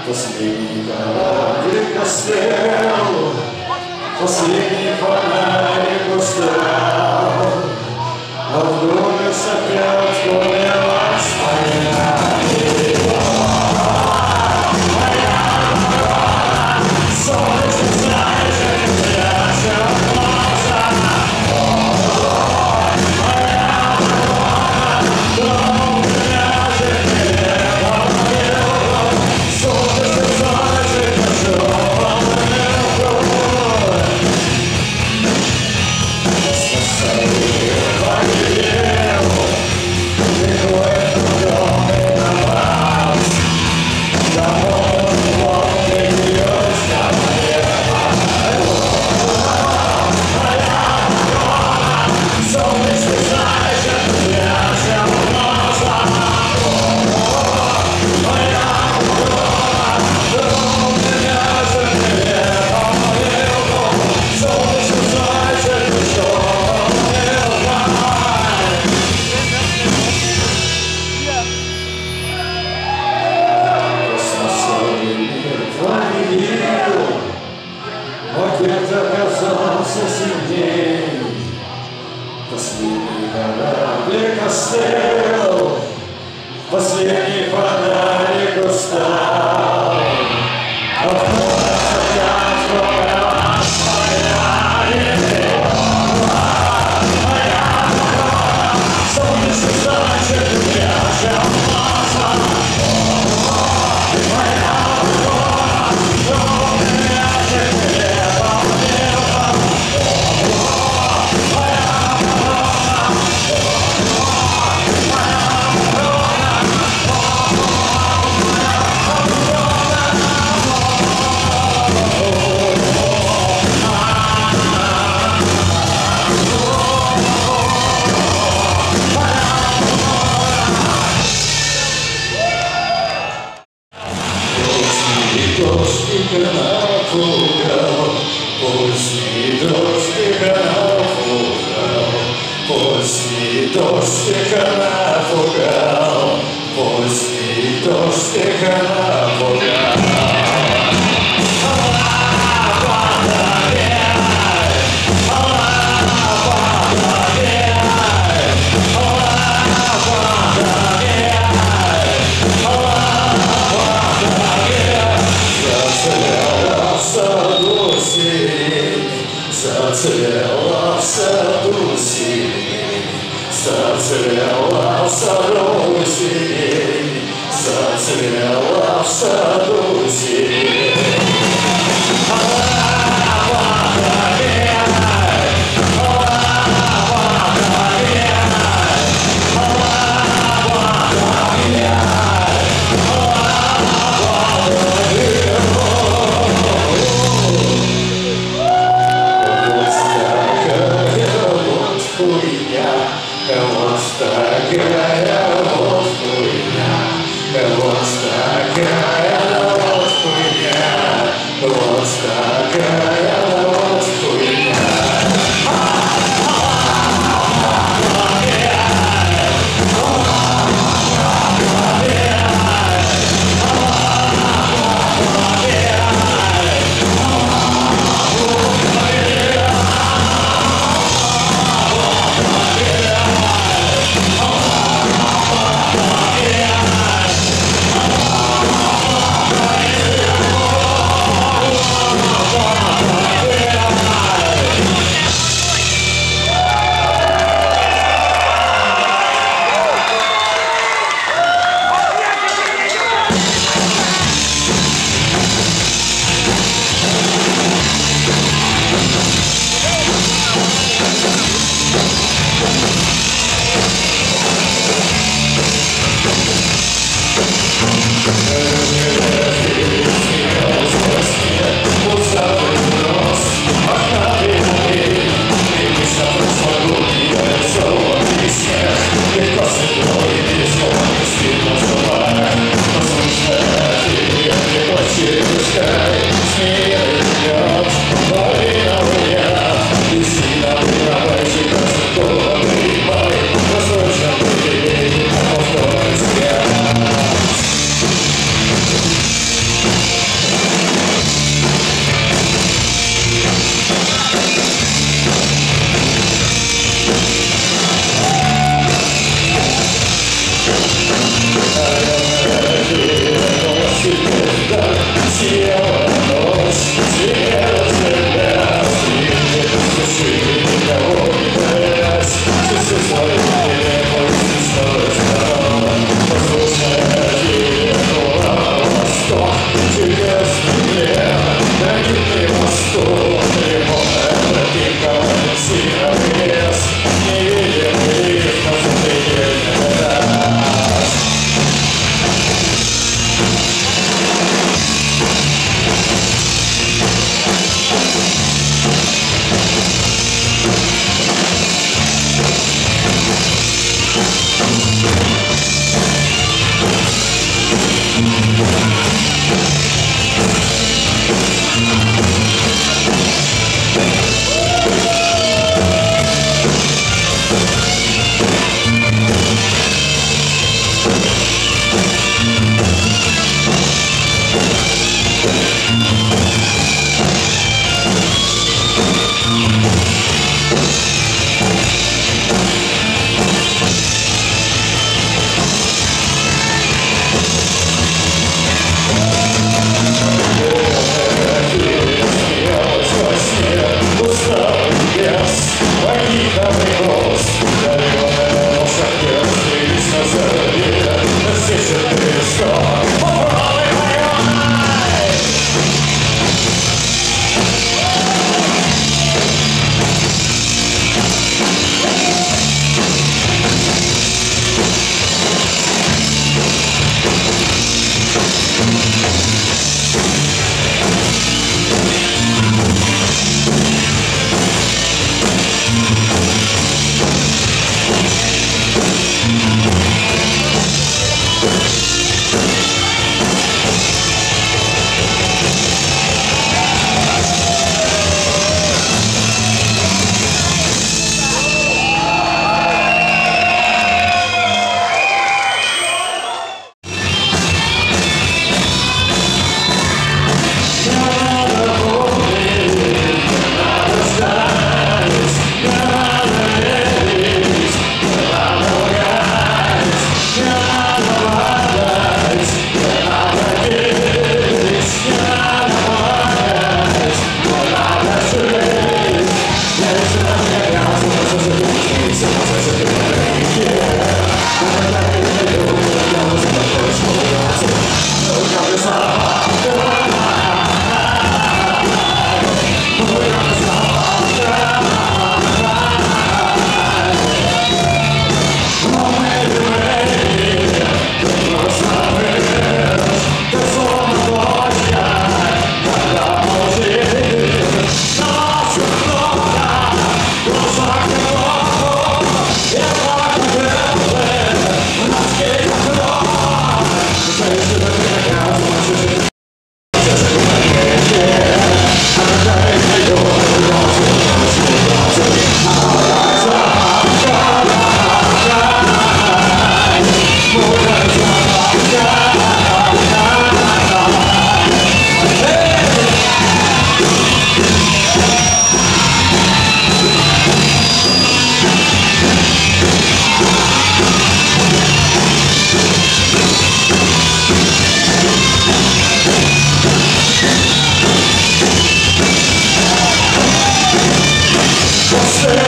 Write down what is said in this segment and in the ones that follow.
Последний корабль костел, последний фонарик устал, а в доме сопят полилась моя солнце знает, пряча глаза. Моя ворона, дом ляжет небо мое, солнце знает, пошел рукой. Спасай погибел, и в этом доме на вас. Домой вот ты бьешь ко мне. Моя ворона, солнце знает, пряча глаза. Моя ворона, дом ляжет небо мое, солнце знает, пошел ответ оказался сильней. Последний кораблик остыл, последний фонарик устал. Откроется опять полилась моя Европа. Моя ворона, солнце значит, пряча глаза. Моя ворона, дом ляжет небо небо. Моя ворона, дождик напугал, поздний дождик напугал, поздний дождик напугал, поздний дождик напугал. Зацвела в саду сирень, зацвела в саду сирень, зацвела в саду сирень, зацвела в саду сирень. Вот такая вот хуйня, вот такая вот хуйня, вот такая вот хуйня.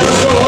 Let's go.